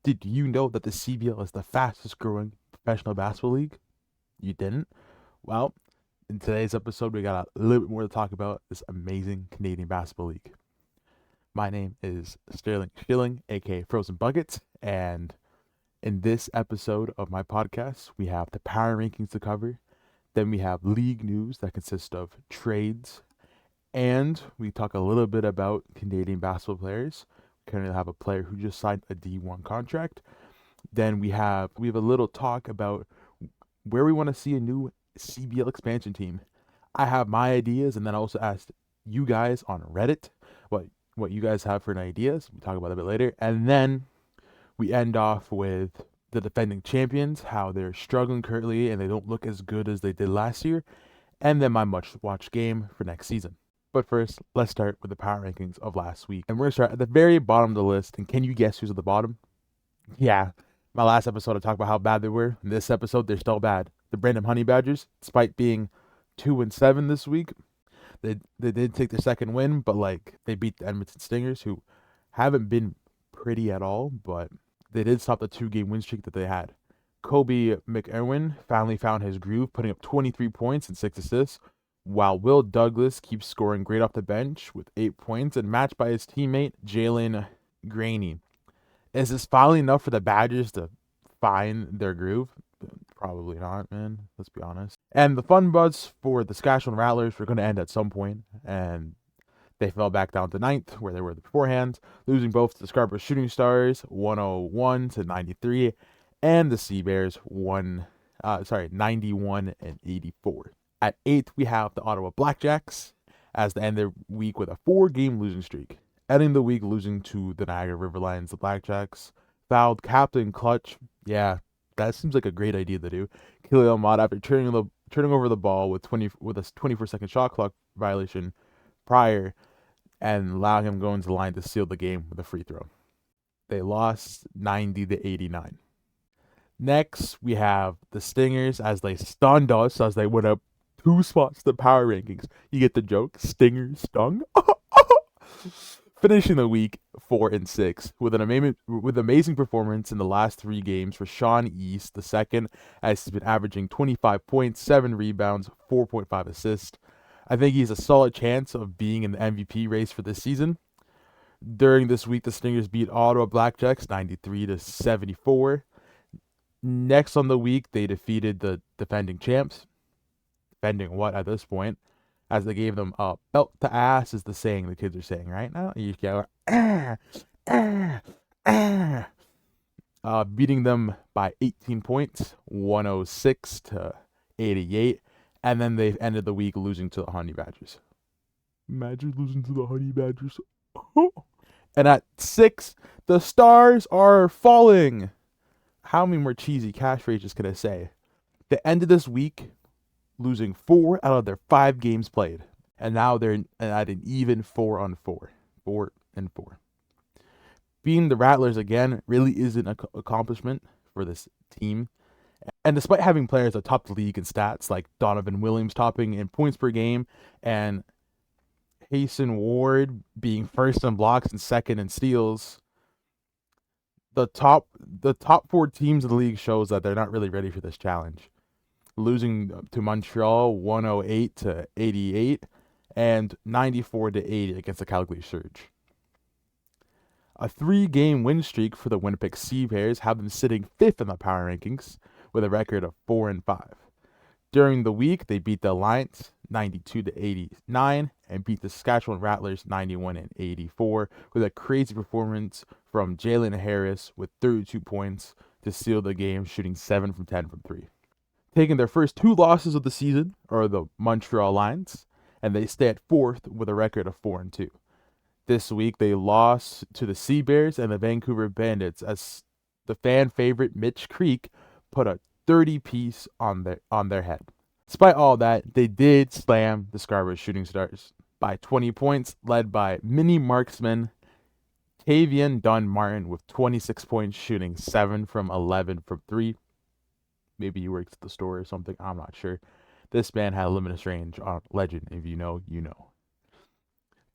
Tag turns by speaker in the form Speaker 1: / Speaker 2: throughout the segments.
Speaker 1: Did you know that the CBL is the fastest growing professional basketball league? You didn't? Well, in today's episode, we got a little bit more to talk about this amazing Canadian basketball league. My name is Sterling Schilling, aka Frozen Buckets, and in this episode of my podcast, we have the power rankings to cover. Then we have league news that consists of trades, and we talk a little bit about Canadian basketball players. We currently have a player who just signed a D1 contract. Then we have a little talk about where we want to see a new CBL expansion team. I have my ideas, and then I also asked you guys on Reddit what you guys have for ideas. We'll talk about it a bit later. And then we end off with the defending champions, how they're struggling currently and they don't look as good as they did last year, and then my much-watched game for next season. But first, let's start with the power rankings of last week. And we're going to start at the very bottom of the list. And can you guess who's at the bottom? Yeah, my last episode I talked about how bad they were. In this episode, they're still bad. The Brandon Honey Badgers, despite being 2-7 this week, they did take their second win, but they beat the Edmonton Stingers, who haven't been pretty at all, but they did stop the 2-game win streak that they had. Kobe McErwin finally found his groove, putting up 23 points and 6 assists, while Will Douglas keeps scoring great off the bench with 8 points and matched by his teammate Jalen Graney. Is this finally enough for the Badgers to find their groove? Probably not, man. Let's be honest. And the fun buzz for the Saskatchewan Rattlers were going to end at some point, and they fell back down to 9th, where they were beforehand, losing both to the Scarborough Shooting Stars 101-93, and the Sea Bears 91-84. At 8th, we have the Ottawa Blackjacks, as they end their week with a 4-game losing streak. Ending the week losing to the Niagara River Lions, the Blackjacks fouled Captain Clutch. Yeah, that seems like a great idea to do. Khalil Ahmad after turning over the ball with a 24-second shot clock violation prior, and allowing him going to the line to seal the game with a free throw. They lost 90-89. Next, we have the Stingers, as they stunned us as they went up 2 spots to the power rankings. You get the joke? Stingers stung. Finishing the week 4-6 with amazing performance in the last 3 games for Sean East II, as he's been averaging 25 points, 7 rebounds, 4.5 assists. I think he's a solid chance of being in the MVP race for this season. During this week, the Stingers beat Ottawa Blackjacks 93-74. Next on the week, they defeated the defending champs. Defending what at this point? As they gave them a belt to ass, is the saying the kids are saying right now. You go, beating them by 18 points, 106-88, and then they've ended the week losing to the Honey Badgers. Imagine losing to the Honey Badgers. And at 6, the Stars are falling. How many more cheesy cash phrases can I say? They ended this week losing 4 out of their 5 games played, and now they're at an even 4-4. 4-4. Beating the Rattlers again really isn't an accomplishment for this team, and despite having players that top the league in stats, like Donovan Williams topping in points per game, and Hasten Ward being first in blocks and second in steals, the top 4 teams in the league shows that they're not really ready for this challenge. Losing to Montreal 108-88 and 94-80 against the Calgary Surge. A 3-game win streak for the Winnipeg Sea Bears have them sitting 5th in the power rankings with a record of 4-5. During the week, they beat the Alliance 92-89 and beat the Saskatchewan Rattlers 91-84 with a crazy performance from Jalen Harris with 32 points to seal the game, shooting 7 from 10 from 3. Taking their first 2 losses of the season are the Montreal Lions, and they stay at 4th with a record of 4-2. This week, they lost to the Sea Bears and the Vancouver Bandits, as the fan favorite Mitch Creek put a 30-piece on their head. Despite all that, they did slam the Scarborough Shooting Stars by 20 points, led by mini marksman Tavian Dunn Martin with 26 points, shooting 7 from 11 from 3. Maybe he works at the store or something. I'm not sure. This man had a limitless range on Legend. If you know.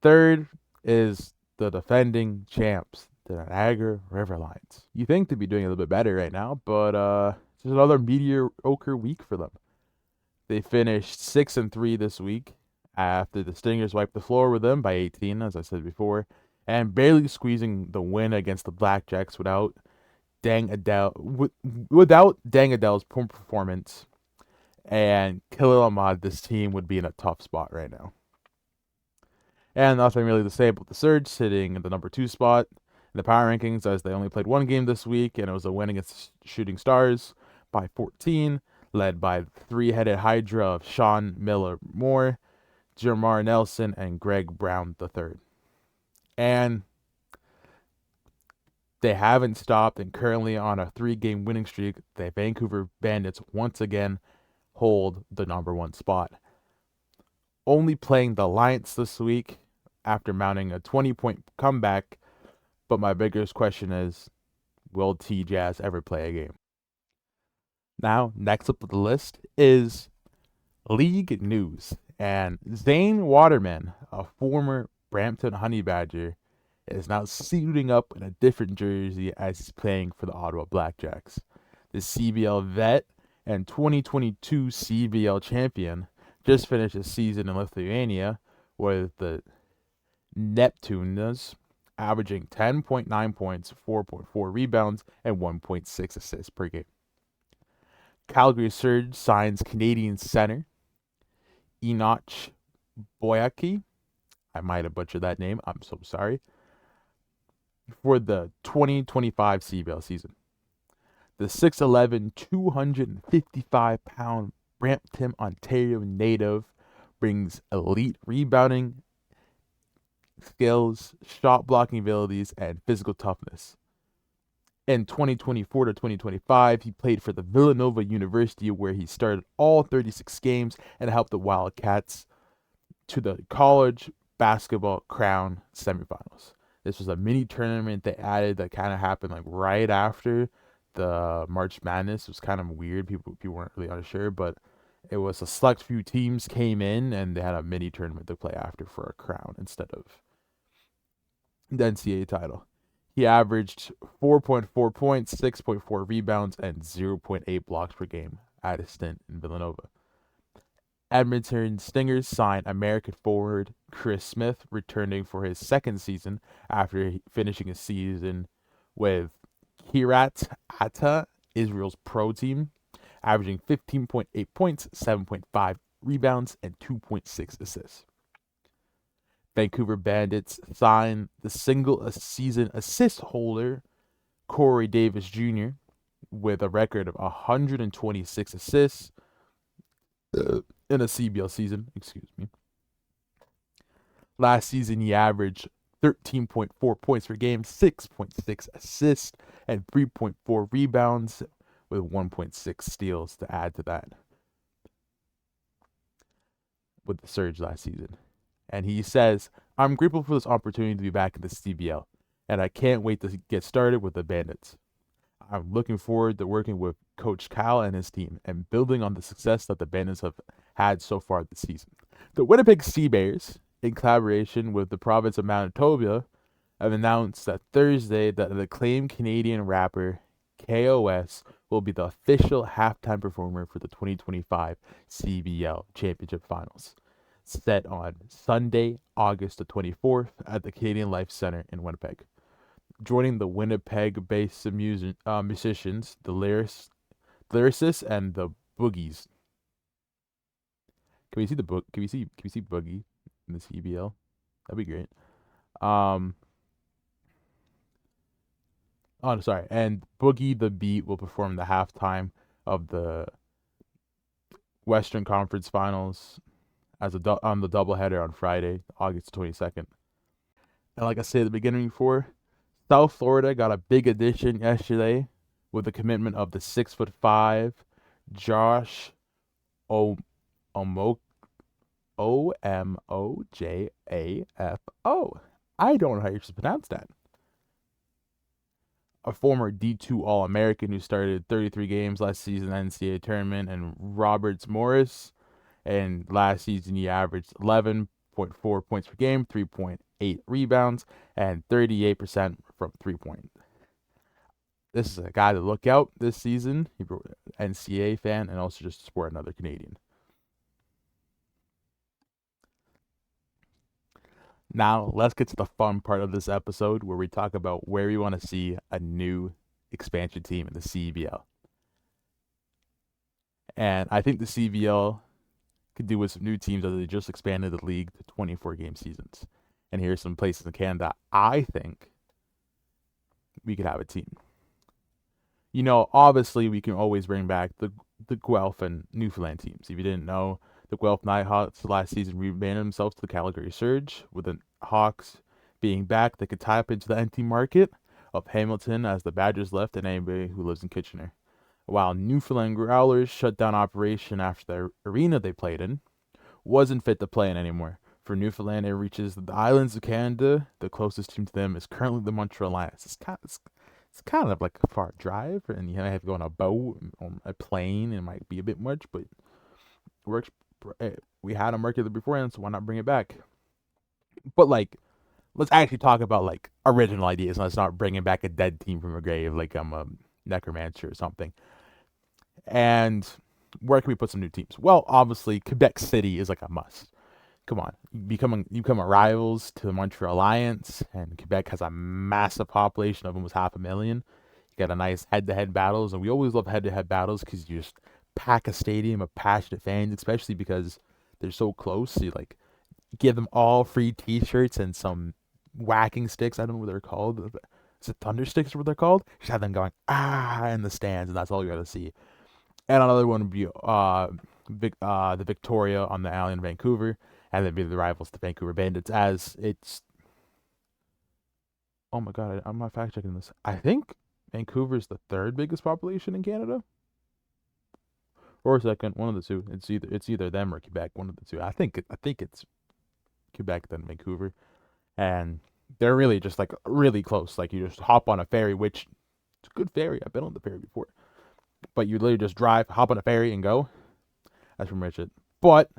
Speaker 1: Third is the defending champs, the Niagara River Lions. You think they'd be doing a little bit better right now, but it's just another mediocre week for them. They finished 6-3 this week after the Stingers wiped the floor with them by 18, as I said before, and barely squeezing the win against the Blackjacks without without Dang Adele's poor performance and Khalil Ahmad. This team would be in a tough spot right now. And nothing really to say about the Surge sitting in the number 2 spot in the power rankings, as they only played one game this week, and it was a win against Shooting Stars by 14, led by the three-headed Hydra of Sean Miller Moore, Jamar Nelson, and Greg Brown III. And they haven't stopped, and currently on a 3-game winning streak, the Vancouver Bandits once again hold the number 1 spot. Only playing the Lions this week after mounting a 20-point comeback, but my biggest question is, will T-Jazz ever play a game? Now, next up on the list is league news, and Zane Waterman, a former Brampton Honey Badger, is now suiting up in a different jersey as he's playing for the Ottawa Blackjacks. The CBL vet and 2022 CBL champion just finished a season in Lithuania with the Neptunes, averaging 10.9 points, 4.4 rebounds, and 1.6 assists per game. Calgary Surge signs Canadian center Enoch Boyaki. I might have butchered that name. I'm so sorry. For the 2025 CBL season. The 6'11", 255-pound Brampton, Ontario native brings elite rebounding skills, shot blocking abilities, and physical toughness. In 2024 to 2025, he played for the Villanova University, where he started all 36 games and helped the Wildcats to the college basketball crown semifinals. This was a mini tournament they added that kind of happened like right after the March Madness. It was kind of weird. People weren't really unsure, but it was a select few teams came in and they had a mini tournament to play after for a crown instead of the NCAA title. He averaged 4.4 points, 6.4 rebounds, and 0.8 blocks per game at his stint in Villanova. Edmonton Stingers signed American forward Chris Smith, returning for his second season after finishing a season with Kiryat Ata, Israel's pro team, averaging 15.8 points, 7.5 rebounds, and 2.6 assists. Vancouver Bandits signed the single-season assist holder Corey Davis Jr. with a record of 126 assists in a CBL season. Last season, he averaged 13.4 points per game, 6.6 assists, and 3.4 rebounds, with 1.6 steals to add to that with the Surge last season. And he says, "I'm grateful for this opportunity to be back in the CBL, and I can't wait to get started with the Bandits. I'm looking forward to working with Coach Kyle and his team and building on the success that the Bandits have had so far this season." The Winnipeg Sea Bears, in collaboration with the province of Manitoba, have announced that Thursday that the acclaimed Canadian rapper KOS will be the official halftime performer for the 2025 CBL Championship Finals, set on Sunday, August the 24th at the Canadian Life Center in Winnipeg. Joining the Winnipeg-based musicians, the lyricists, and the Boogies. Can we see Boogie in the CBL? That'd be great. And Boogie the Beat will perform the halftime of the Western Conference Finals on the doubleheader on Friday, August 22nd. And like I said at the beginning before, South Florida got a big addition yesterday with the commitment of the 6'5" Josh Omojafo. I don't know how you're supposed to pronounce that. A former D2 All-American who started 33 games last season in the NCAA tournament, and Roberts Morris. And last season, he averaged 11.4 points per game, 3.8 rebounds, and 38% from 3-point. This is a guy to look out this season. He's an NCAA fan and also just support another Canadian. Now, let's get to the fun part of this episode where we talk about where we want to see a new expansion team in the CEBL. And I think the CEBL could do with some new teams as they just expanded the league to 24 game seasons. And here's some places in Canada I think we could have a team. Obviously we can always bring back the Guelph and Newfoundland teams. If you didn't know, the Guelph Nighthawks last season rebranded themselves to the Calgary Surge, with the Hawks being back. They could tie up into the empty market of Hamilton as the Badgers left and anybody who lives in Kitchener. While Newfoundland Growlers shut down operation after the arena they played in wasn't fit to play in anymore. For Newfoundland, it reaches the islands of Canada. The closest team to them is currently the Montreal Lions. It's kind of like a far drive, and you have to go on a boat or a plane. It might be a bit much, but it works. We had them work it beforehand, so why not bring it back? But let's actually talk about original ideas. Let's not bringing back a dead team from a grave, like I'm a necromancer or something. And where can we put some new teams? Well, obviously Quebec City is like a must. Come on, you become a rivals to the Montreal Alliance, and Quebec has a massive population of almost 500,000. You got a nice head-to-head battles, and we always love head-to-head battles because you just pack a stadium of passionate fans, especially because they're so close. So you give them all free T-shirts and some whacking sticks. I don't know what they're called. Is it thunder sticks? Or what they're called? Just have them going in the stands, and that's all you got to see. And another one would be the Victoria on the island, Vancouver, and then be the rivals to Vancouver Bandits. As it's, oh my god, I'm not fact checking this. I think Vancouver is the third biggest population in Canada, or second, one of the two. It's either them or Quebec, one of the two. I think it's Quebec then Vancouver, and they're really just really close. You just hop on a ferry, which it's a good ferry. I've been on the ferry before, but you literally just drive, hop on a ferry, and go. That's from Richard, but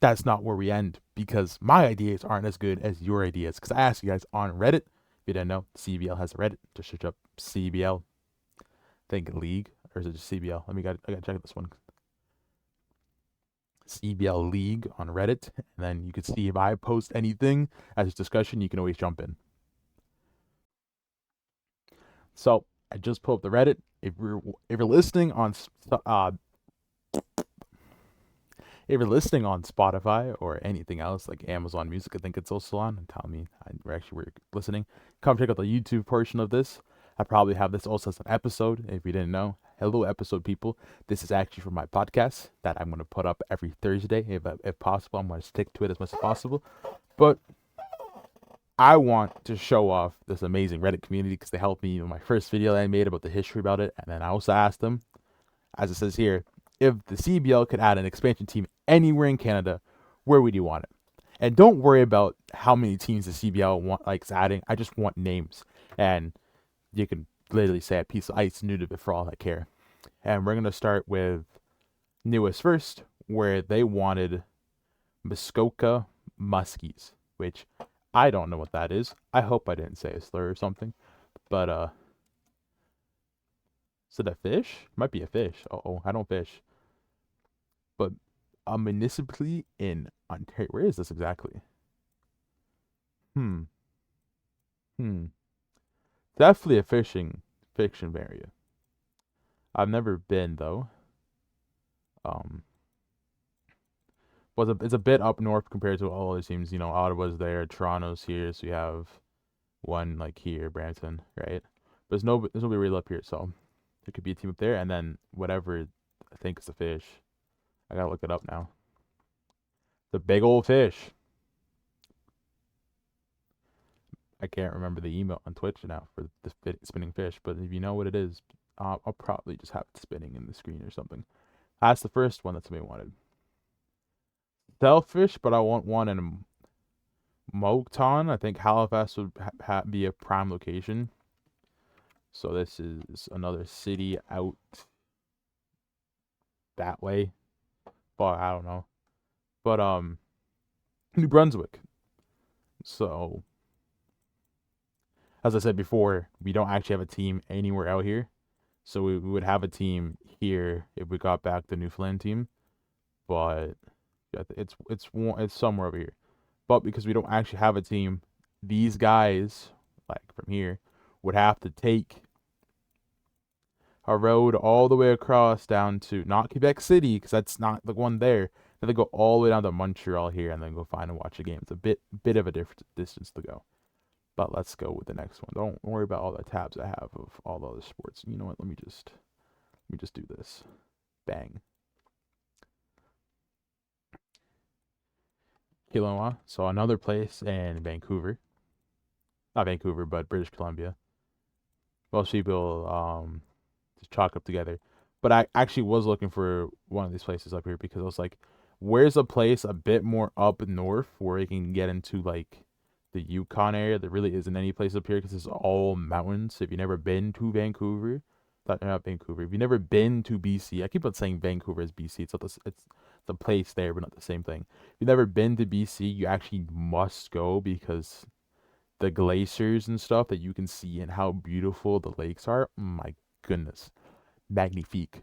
Speaker 1: that's not where we end, because my ideas aren't as good as your ideas. Because I asked you guys on Reddit. If you didn't know, CBL has a Reddit. Just search up CBL. Think league, or is it just CBL? I gotta check this one. CBL League on Reddit, and then you can see if I post anything as a discussion. You can always jump in. So I just pulled up the Reddit. If you're listening on Spotify or anything else like Amazon Music, I think it's also on. And tell me we're listening. Come check out the YouTube portion of this. I probably have this also as an episode. If you didn't know, hello episode people. This is actually from my podcast that I'm going to put up every Thursday if possible. I'm going to stick to it as much as possible. But I want to show off this amazing Reddit community because they helped me in my first video that I made about the history about it. And then I also asked them, as it says here, if the CBL could add an expansion team anywhere in Canada, where would you want it? And don't worry about how many teams the CBL likes adding. I just want names. And you can literally say a piece of ice new to it for all I care. And we're going to start with newest first, where they wanted Muskoka Muskies, which I don't know what that is. I hope I didn't say a slur or something. But, is it a fish? Might be a fish. Uh-oh, I don't fish. But a municipality in Ontario. Where is this exactly? Definitely a fiction area. I've never been though. But it's a bit up north compared to all other teams. Ottawa's there, Toronto's here, so you have one here, Brampton, right? But there's nobody really up here, so there could be a team up there, and then whatever I think is the fish. I gotta look it up now. The big old fish. I can't remember the email on Twitch now for the spinning fish, but if you know what it is, I'll probably just have it spinning in the screen or something. That's the first one that somebody wanted. Selfish, but I want one in Moncton. I think Halifax would be a prime location. So this is another city out that way. But I don't know. But New Brunswick. So as I said before, we don't actually have a team anywhere out here. So we would have a team here if we got back the Newfoundland team, but yeah, it's somewhere over here. But because we don't actually have a team, these guys, like from here, would have to take a road all the way across down to not Quebec City, because that's not the one there. Then they go all the way down to Montreal here, and then go find and watch a game. It's a bit of a different distance to go. But let's go with the next one. Don't worry about all the tabs I have of all the other sports. You know what? Let me just do this. Bang. Kelowna. So another place in Vancouver. Not Vancouver, but British Columbia. Most people just chalk up together. But I actually was looking for one of these places up here because I was like, where's a place a bit more up north where you can get into like the Yukon area? There really isn't any place up here because it's all mountains. If you've never been to Vancouver, not Vancouver. If you've never been to BC, I keep on saying Vancouver is BC. It's the place there, but not the same thing. If you've never been to BC, you actually must go because the glaciers and stuff that you can see and how beautiful the lakes are. My goodness, magnifique.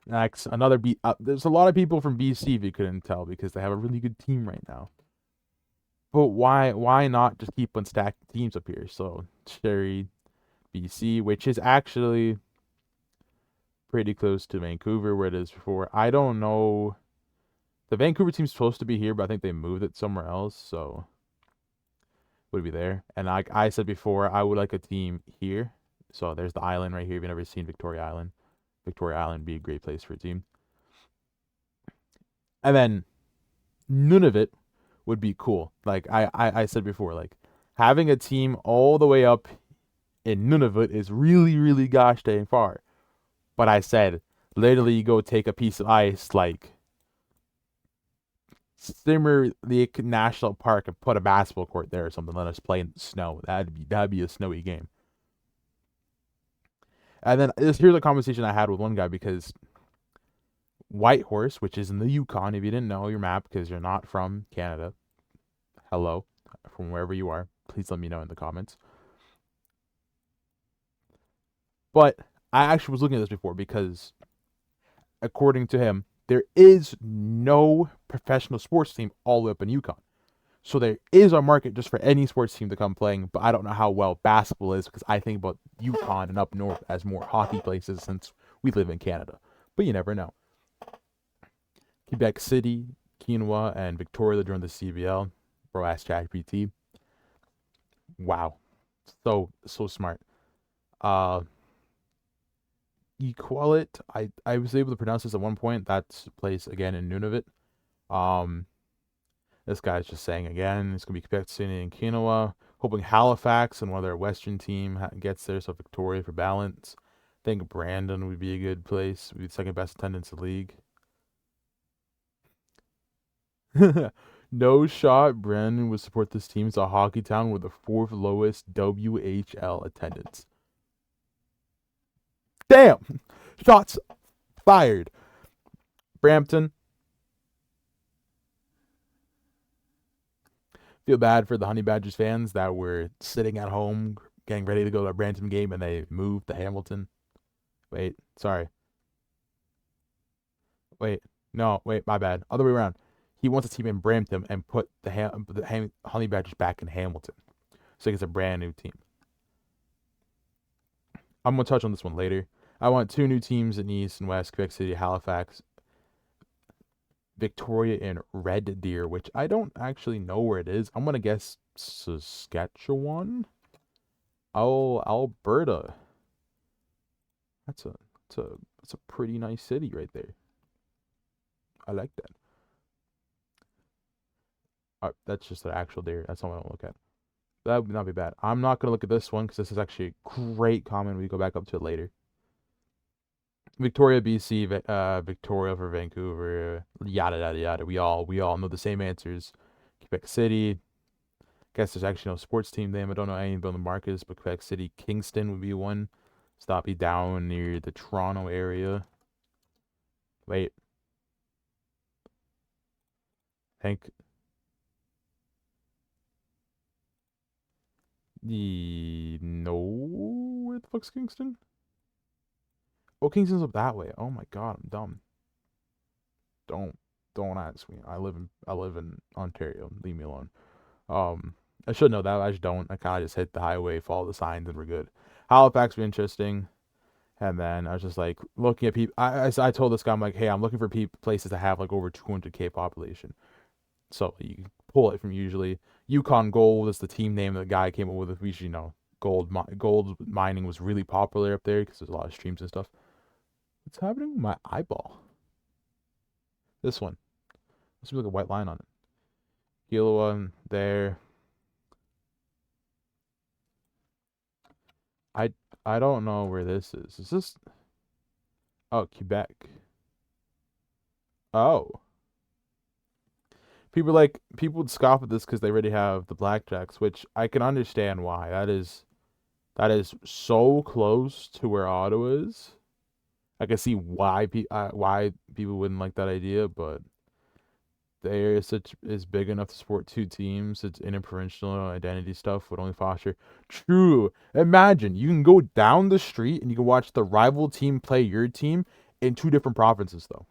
Speaker 1: Next, another there's a lot of people from BC if you couldn't tell because they have a really good team right now. But why not just keep on stacking teams up here? So Cherry, BC, which is actually pretty close to Vancouver where it is before. I don't know. The Vancouver team's supposed to be here, but I think they moved it somewhere else, so would be there. And like I said before, I would like a team here. So there's the island right here. If you've never seen Victoria Island would be a great place for a team. And then Nunavut would be cool. Like I said before, like having a team all the way up in Nunavut is really, really gosh dang far. But I said, literally, you go take a piece of ice, like Simmer Lake National Park, and put a basketball court there or something. Let us play in the snow. That'd be a snowy game. And then here's a conversation I had with one guy because Whitehorse, which is in the Yukon, if you didn't know your map because you're not from Canada, hello, from wherever you are, please let me know in the comments. But I actually was looking at this before because, according to him, there is no professional sports team all the way up in Yukon. So there is a market just for any sports team to come playing, but I don't know how well basketball is because I think about Yukon and up north as more hockey places since we live in Canada. But you never know. Quebec City, Quinoa, and Victoria joined the CEBL. Bro, ask ChatGPT. Wow, so smart. Uh, Equalit. I was able to pronounce this at one point. That's a place again in Nunavut. Um, this guy's just saying again. It's gonna be Quebec City and Quinoa. Hoping Halifax and one of their Western team gets there. So Victoria for balance. I think Brandon would be a good place. Would be the second best attendance in the league. No shot. Brandon would support this team. It's a hockey town with the fourth lowest WHL attendance. Damn! Shots fired. Brampton. Feel bad for the Honey Badgers fans that were sitting at home getting ready to go to a Brampton game and they moved to Hamilton. Wait, sorry. Wait, no, wait, my bad. Other way around. He wants a team in Brampton and put the Honey Badgers back in Hamilton. So he gets a brand new team. I'm going to touch on this one later. I want two new teams in East and West, Quebec City, Halifax, Victoria, and Red Deer, which I don't actually know where it is. I'm going to guess Saskatchewan? Oh, Alberta. That's a that's a pretty nice city right there. I like that. That's just an actual deer. That's not what I want to look at. That would not be bad. I'm not gonna look at this one because this is actually a great comment. We go back up to it later. Victoria, BC, Victoria for Vancouver, yada yada yada. We all know the same answers. Quebec City. Guess there's actually no sports team name. I don't know anything about the Marcus, but Quebec City, Kingston would be one. Stoppy down near the Toronto area. Wait. I think No, where the fuck's Kingston? Oh, Kingston's up that way. Oh my god, I'm dumb. Don't don't ask me. I live in Ontario. Leave me alone. Um, I should know that. I just don't. I kind of just hit the highway, follow the signs, and we're good. Halifax was interesting. And then I was just like looking at people. I told this guy, I'm like, hey, I'm looking for places that have like over 200K population. So you can pull it from usually Yukon Gold is the team name that the guy came up with. We should, gold mining was really popular up there because there's a lot of streams and stuff. What's happening with my eyeball? This one. This be like a white line on it. Gilwa there. I I don't know where this is. Is this? Oh, Quebec. Oh. People would scoff at this because they already have the Blackjacks, which I can understand why. That is so close to where Ottawa is. I can see why people wouldn't like that idea, but the area is big enough to support two teams. Its interprovincial identity stuff would only foster. True. Imagine you can go down the street and you can watch the rival team play your team in two different provinces, though.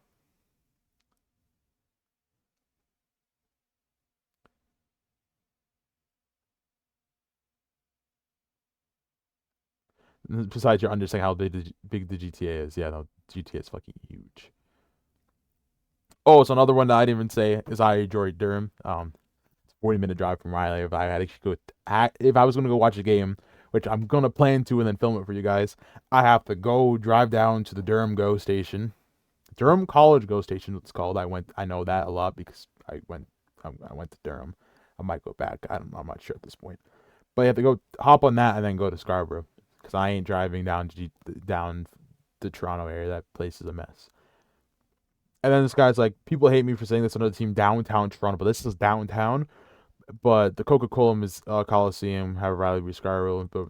Speaker 1: Besides, you're understanding how big the GTA is. Yeah, no, GTA is fucking huge. Oh, so another one that I didn't even say is I enjoy Durham. 40-minute drive from Riley. If I had to if I was gonna go watch a game, which I'm gonna plan to and then film it for you guys, I have to go drive down to the Durham Go station, Durham College Go station. It's called. I know that a lot because I went to Durham. I might go back. I'm not sure at this point. But you have to go hop on that and then go to Scarborough because I ain't driving down the Toronto area. That place is a mess. And then this guy's like, people hate me for saying this another team downtown Toronto, but this is downtown. But the Coca-Cola Coliseum have Riley v. Scarborough. But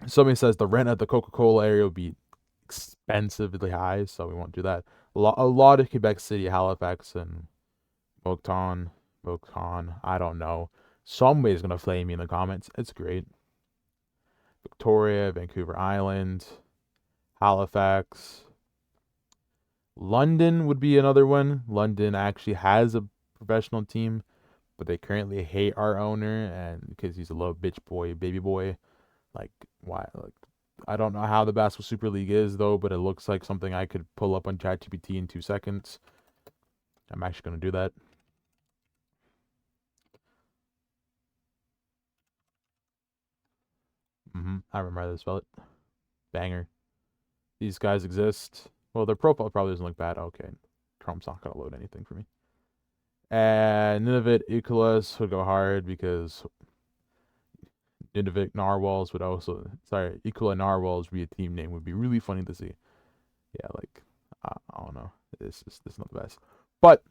Speaker 1: somebody says the rent at the Coca-Cola area would be expensively high, so we won't do that. A lot of Quebec City, Halifax, and Moncton, I don't know. Somebody's gonna flame me in the comments. It's great. Victoria, Vancouver Island, Halifax, London would be another one. London actually has a professional team, but they currently hate our owner and because he's a little bitch boy, baby boy. Like why? Like I don't know how the Basketball Super League is though, but it looks like something I could pull up on ChatGPT in 2 seconds. I'm actually gonna do that. I remember how to spell it. Banger. These guys exist. Well, their profile probably doesn't look bad. Okay, Chrome's not gonna load anything for me. And Nunavut Eucalyptus would go hard because Nunavut Narwhals would also. Sorry, Equala Narwhals would be a team name. Would be really funny to see. Yeah, like I don't know. This is not the best. But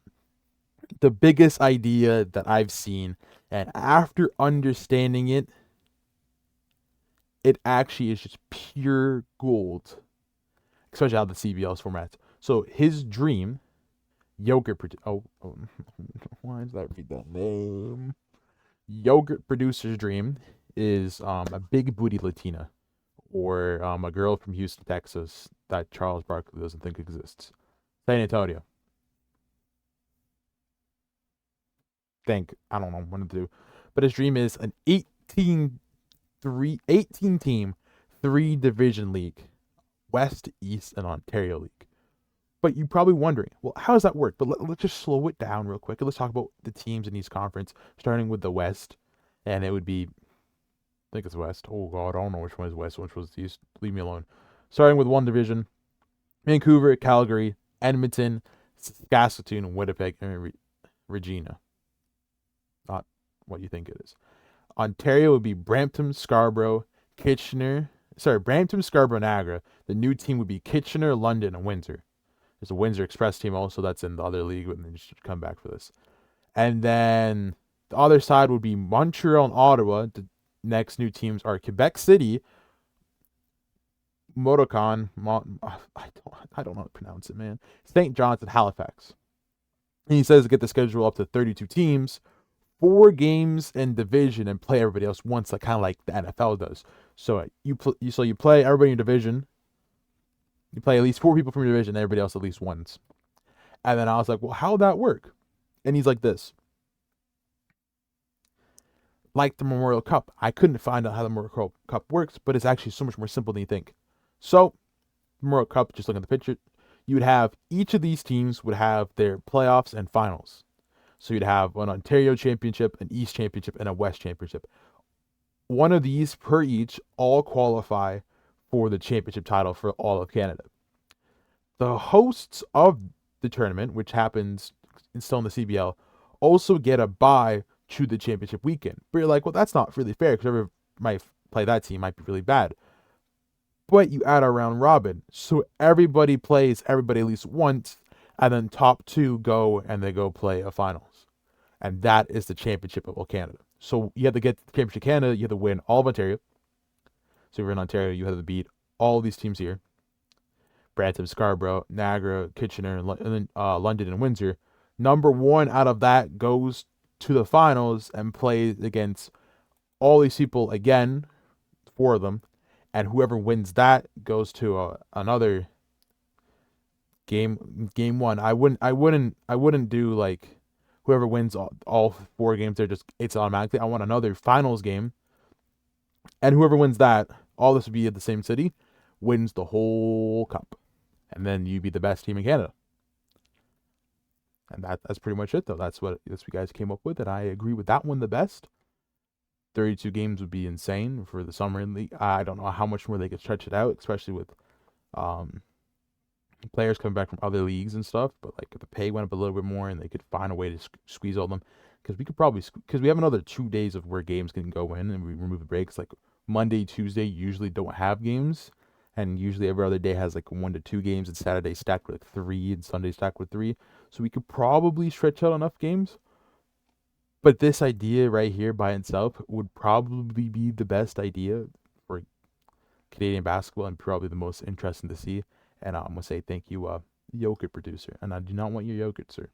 Speaker 1: the biggest idea that I've seen, and after understanding it, it actually is just pure gold, especially how the CBL is formatted. So his dream, why did I read that name? Yogurt producer's dream is a big booty Latina or a girl from Houston, Texas that Charles Barkley doesn't think exists. San Antonio. Think I don't know what to do, but his dream is an 18 team, 3 division league, West, East, and Ontario league. But you're probably wondering, well, how does that work? But let's just slow it down real quick and let's talk about the teams in East Conference, starting with the West, and it would be, I think it's West. Oh God, I don't know which one is West, which was East. Leave me alone. Starting with one division: Vancouver, Calgary, Edmonton, Saskatoon, Winnipeg, and Regina. Not what you think it is. Ontario would be Brampton, Scarborough, Kitchener. Sorry, Brampton, Scarborough, Niagara. The new team would be Kitchener, London, and Windsor. There's a Windsor Express team also that's in the other league, but they should come back for this. And then the other side would be Montreal and Ottawa. The next new teams are Quebec City, Motocan, I don't know how to pronounce it, man. St. John's and Halifax. And he says to get the schedule up to 32 teams, 4 games in division and play everybody else once, like kind of like the NFL does. So you play everybody in your division. You play at least 4 people from your division, and everybody else at least once. And then I was like, well, how'd that work? And he's like this. Like the Memorial Cup, I couldn't find out how the Memorial Cup works, but it's actually so much more simple than you think. So, Memorial Cup, just look at the picture, you would have each of these teams would have their playoffs and finals. So you'd have an Ontario Championship, an East Championship, and a West Championship. One of these per each all qualify for the championship title for all of Canada. The hosts of the tournament, which happens still in the CBL, also get a bye to the championship weekend. But you're like, well, that's not really fair because whoever might play that team might be really bad. But you add a round robin, so everybody plays everybody at least once, and then top 2 go and they go play a finals. And that is the championship of all Canada. So you have to get the championship of Canada, you have to win all of Ontario. So if you're in Ontario, you have to beat all these teams here. Brampton, Scarborough, Niagara, Kitchener, and then London and Windsor. Number 1 out of that goes to the finals and plays against all these people again, 4 of them, and whoever wins that goes to another game 1. I wouldn't do like whoever wins all 4 games. It's automatically. I want another finals game, and whoever wins that, all this would be at the same city, wins the whole cup, and then you be the best team in Canada. And that's pretty much it, though. That's what you guys came up with, and I agree with that one the best. 32 games would be insane for the summer league. I don't know how much more they could stretch it out, especially with players coming back from other leagues and stuff. But like if the pay went up a little bit more and they could find a way to squeeze all of them, because we have another 2 days of where games can go in and we remove the breaks. Like Monday, Tuesday usually don't have games, and usually every other day has like 1 to 2 games, and Saturday stacked with like 3 and Sunday stacked with 3. So we could probably stretch out enough games. But this idea right here by itself would probably be the best idea for Canadian basketball and probably the most interesting to see. And I'm going to say thank you, yogurt producer. And I do not want your yogurt, sir.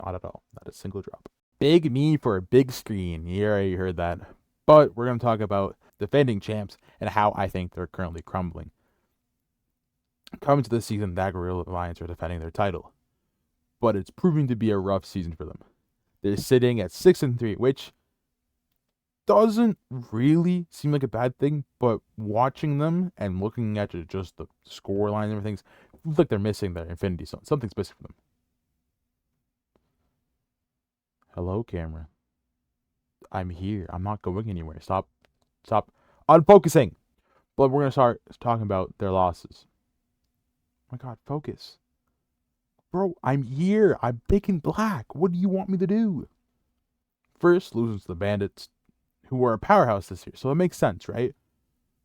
Speaker 1: Not at all. Not a single drop. Big me for a big screen. You already heard that. But we're going to talk about defending champs and how I think they're currently crumbling. Coming to this season, the Niagara Lions are defending their title. But it's proving to be a rough season for them. They're sitting at 6-3, which doesn't really seem like a bad thing, but watching them and looking at just the score line and everything, it looks like they're missing their infinity stone. Something's missing for them. Hello, camera. I'm here. I'm not going anywhere. Stop unfocusing. But we're going to start talking about their losses. Oh my God, focus. Bro, I'm here. I'm big and black. What do you want me to do? First, losing to the Bandits, who were a powerhouse this year. So it makes sense, right?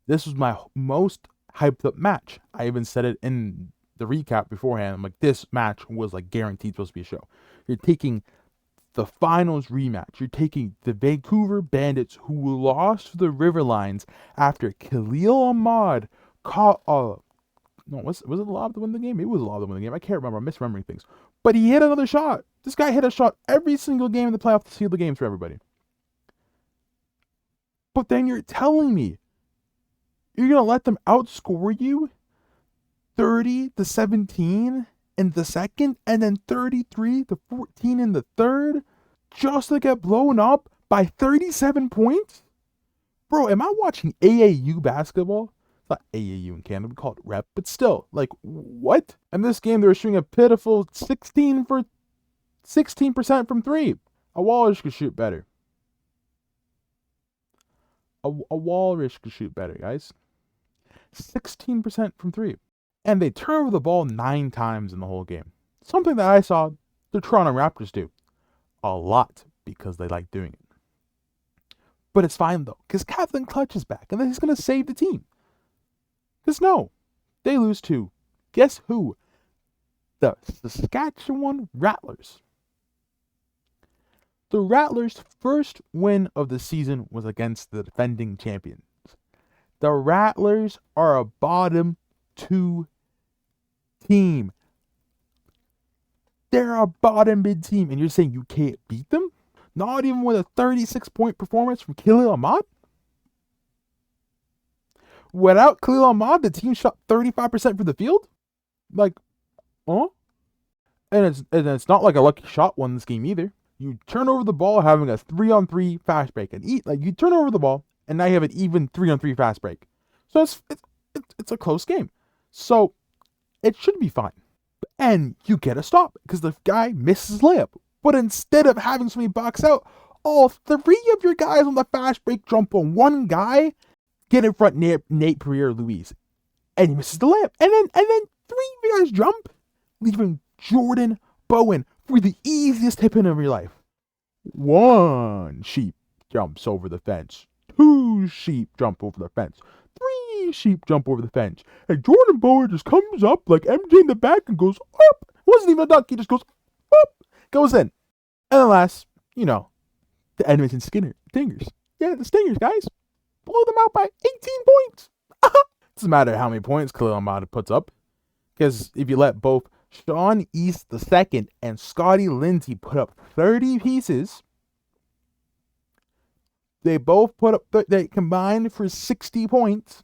Speaker 1: This was my most hyped up match. I even said it in the recap beforehand. I'm like, this match was like guaranteed supposed to be a show. You're taking the finals rematch. You're taking the Vancouver Bandits, who lost to the Riverlines after Khalil Ahmad caught no, was it a lob to win the game? It was a lob to win the game. I can't remember. I'm misremembering things. But he hit another shot. This guy hit a shot every single game in the playoff to seal the games for everybody. But then you're telling me you're going to let them outscore you 30-17 in the second and then 33-14 in the third just to get blown up by 37 points? Bro, am I watching AAU basketball? Not AAU in Canada, we call it rep, but still, like, what? In this game, they were shooting a pitiful 16% from 3. A Walrus could shoot better. A Walrus could shoot better, guys. 16% from 3. And they turn over the ball 9 times in the whole game. Something that I saw the Toronto Raptors do a lot because they like doing it. But it's fine, though, because Captain Clutch is back, and then he's going to save the team. Because no, they lose to, guess who? The Saskatchewan Rattlers. The Rattlers' first win of the season was against the defending champions. The Rattlers are a bottom 2 team. They're a bottom mid team, and you're saying you can't beat them? Not even with a 36-point performance from Khalil Ahmad? Without Khalil Ahmad, the team shot 35% from the field? Like, huh? And it's not like a lucky shot won this game either. You turn over the ball having a 3-on-3 fast break. And you turn over the ball, and now you have an even 3-on-3 fast break. So it's a close game. So it should be fine. And you get a stop because the guy misses layup. But instead of having somebody box out, all three of your guys on the fast break jump on one guy, get in front Nate Pereira Luis, and he misses the layup. And then three of you guys jump, leaving Jordan Bowen for the easiest tip in of your life. One sheep jumps over the fence. Two sheep jump over the fence. Three sheep jump over the fence. And Jordan Bowen just comes up like MJ in the back and goes up. It wasn't even a dunk. He just goes up. Goes in. And then last, the Edmonton Stingers. Yeah, the Stingers, guys. Blow them out by 18 points. Doesn't matter how many points Khalil Ahmad puts up. Because if you let both Sean East II and Scotty Lindsay put up 30 pieces, they both put up, they combined for 60 points.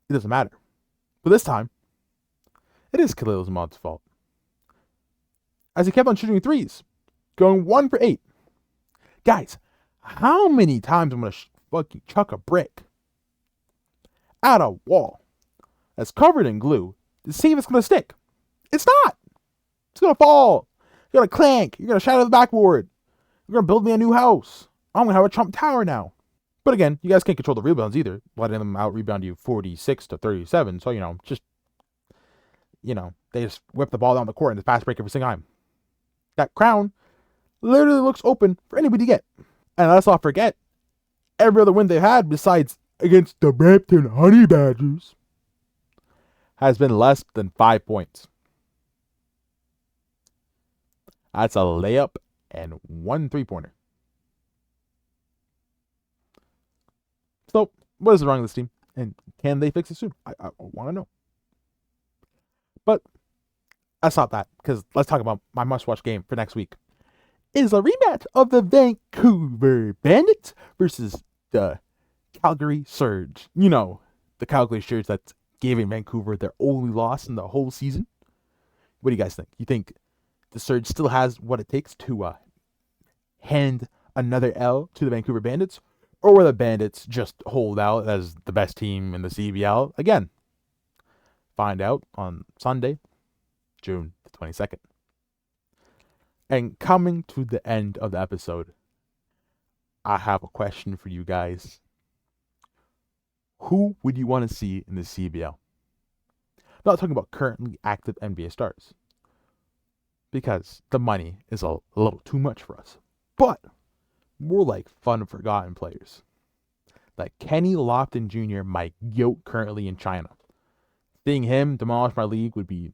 Speaker 1: It doesn't matter. But this time, it is Khalil Ahmad's fault. As he kept on shooting threes, going 1 for 8. Guys, how many times I'm going to fucking chuck a brick at a wall that's covered in glue to see if it's going to stick? It's not. It's going to fall. You're going to clank. You're going to shatter the backboard. You're going to build me a new house. I'm going to have a Trump Tower now. But again, you guys can't control the rebounds either, letting them out-rebound you 46-37. So, they just whip the ball down the court and the fast break every single time. That crown literally looks open for anybody to get. And let's not forget, every other win they've had besides against the Brampton Honey Badgers has been less than 5 points. That's a layup and 1 3-pointer. So, what is wrong with this team? And can they fix it soon? I want to know. But that's not that, because let's talk about my must-watch game for next week. It is a rematch of the Vancouver Bandits versus the Calgary Surge. The Calgary Surge that's giving Vancouver their only loss in the whole season. What do you guys think? You think the Surge still has what it takes to hand another L to the Vancouver Bandits? Or will the Bandits just hold out as the best team in the CEBL? Again, find out on Sunday, June the 22nd. And coming to the end of the episode, I have a question for you guys. Who would you want to see in the CEBL? I'm not talking about currently active NBA stars, because the money is a little too much for us. But more like fun, forgotten players. Like Kenny Lofton Jr., my goat currently in China. Seeing him demolish my league would be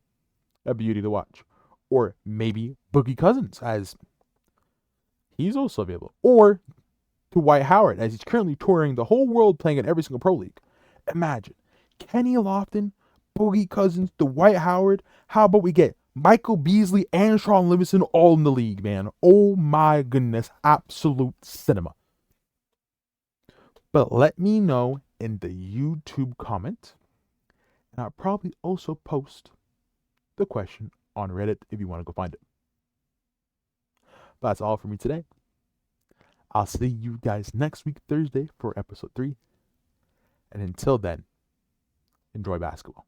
Speaker 1: a beauty to watch. Or maybe Boogie Cousins, as he's also available. Or to Dwight Howard, as he's currently touring the whole world playing in every single pro league. Imagine Kenny Lofton, Boogie Cousins, Dwight Howard. How about we get Michael Beasley and Sean Livingston all in the league, man? Oh my goodness, absolute cinema. But let me know in the YouTube comment, and I'll probably also post the question on Reddit if you want to go find it. But that's all for me today. I'll see you guys next week, Thursday, for episode 3. And until then, enjoy basketball.